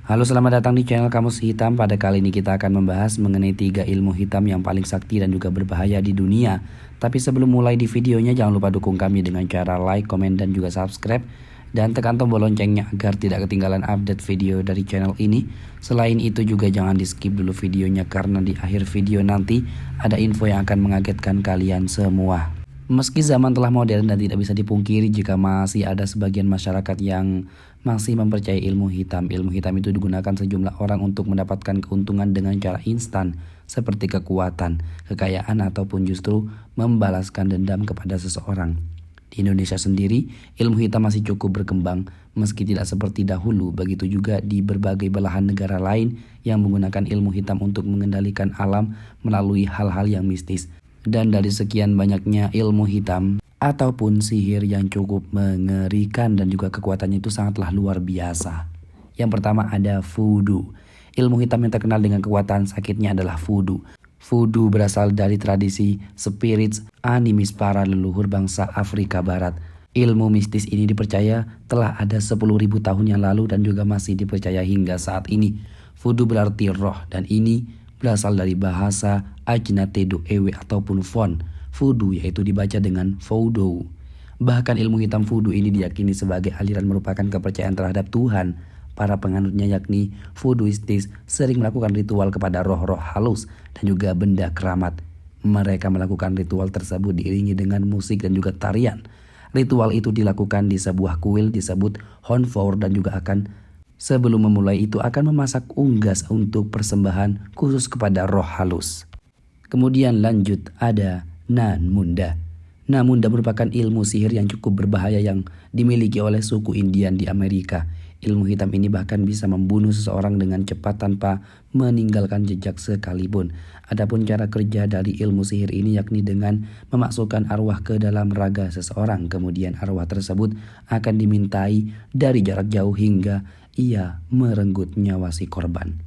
Halo, selamat datang di channel Kamus Hitam. Pada kali ini kita akan membahas mengenai 3 ilmu hitam yang paling sakti dan juga berbahaya di dunia. Tapi sebelum mulai di videonya, jangan lupa dukung kami dengan cara like, komen, dan juga subscribe. Dan tekan tombol loncengnya agar tidak ketinggalan update video dari channel ini. Selain itu juga jangan di skip dulu videonya, karena di akhir video nanti ada info yang akan mengagetkan kalian semua. Meski zaman telah modern dan tidak bisa dipungkiri jika masih ada sebagian masyarakat yang masih mempercayai ilmu hitam. Ilmu hitam itu digunakan sejumlah orang untuk mendapatkan keuntungan dengan cara instan, seperti kekuatan, kekayaan, ataupun justru membalaskan dendam kepada seseorang. Di Indonesia sendiri, ilmu hitam masih cukup berkembang meski tidak seperti dahulu. Begitu juga di berbagai belahan negara lain yang menggunakan ilmu hitam untuk mengendalikan alam melalui hal-hal yang mistis. Dan dari sekian banyaknya ilmu hitam ataupun sihir yang cukup mengerikan dan juga kekuatannya itu sangatlah luar biasa. Yang pertama ada voodoo. Ilmu hitam yang terkenal dengan kekuatan sakitnya adalah voodoo. Voodoo berasal dari tradisi spirits animis para leluhur bangsa Afrika Barat. Ilmu mistis ini dipercaya telah ada 10.000 tahun yang lalu dan juga masih dipercaya hingga saat ini. Voodoo berarti roh, dan ini berasal dari bahasa Ajnate do Ewe ataupun Fon. Voodoo yaitu dibaca dengan voodoo. Bahkan ilmu hitam voodoo ini diyakini sebagai aliran merupakan kepercayaan terhadap Tuhan. Para penganutnya yakni voodooistis sering melakukan ritual kepada roh-roh halus dan juga benda keramat. Mereka melakukan ritual tersebut diiringi dengan musik dan juga tarian. Ritual itu dilakukan di sebuah kuil disebut honfor, dan juga sebelum memulai itu akan memasak unggas untuk persembahan khusus kepada roh halus. Kemudian lanjut ada Namunda. Namunda merupakan ilmu sihir yang cukup berbahaya yang dimiliki oleh suku Indian di Amerika. Ilmu hitam ini bahkan bisa membunuh seseorang dengan cepat tanpa meninggalkan jejak sekalipun. Adapun cara kerja dari ilmu sihir ini yakni dengan memasukkan arwah ke dalam raga seseorang. Kemudian arwah tersebut akan dimintai dari jarak jauh hingga ia merenggut nyawa si korban.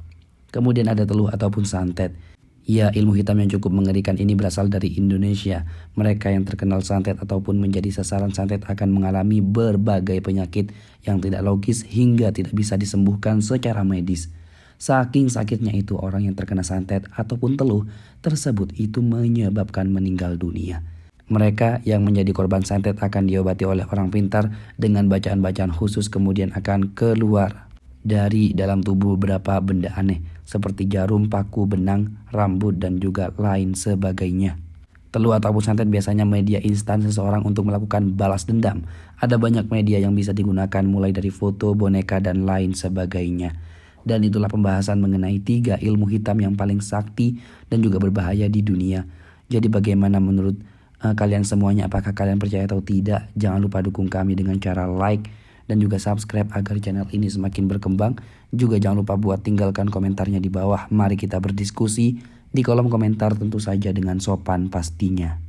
Kemudian ada teluh ataupun santet. Ya, ilmu hitam yang cukup mengerikan ini berasal dari Indonesia. Mereka yang terkenal santet ataupun menjadi sasaran santet akan mengalami berbagai penyakit yang tidak logis hingga tidak bisa disembuhkan secara medis. Saking sakitnya itu, orang yang terkena santet ataupun teluh tersebut itu menyebabkan meninggal dunia. Mereka yang menjadi korban santet akan diobati oleh orang pintar dengan bacaan-bacaan khusus, kemudian akan keluar dari dalam tubuh beberapa benda aneh seperti jarum, paku, benang, rambut, dan juga lain sebagainya. Teluh ataupun santet biasanya media instan seseorang untuk melakukan balas dendam. Ada banyak media yang bisa digunakan mulai dari foto, boneka, dan lain sebagainya. Dan itulah pembahasan mengenai 3 ilmu hitam yang paling sakti dan juga berbahaya di dunia. Jadi bagaimana menurut kalian semuanya? Apakah kalian percaya atau tidak? Jangan lupa dukung kami dengan cara like dan juga subscribe agar channel ini semakin berkembang. Juga jangan lupa buat tinggalkan komentarnya di bawah. Mari kita berdiskusi di kolom komentar, tentu saja dengan sopan pastinya.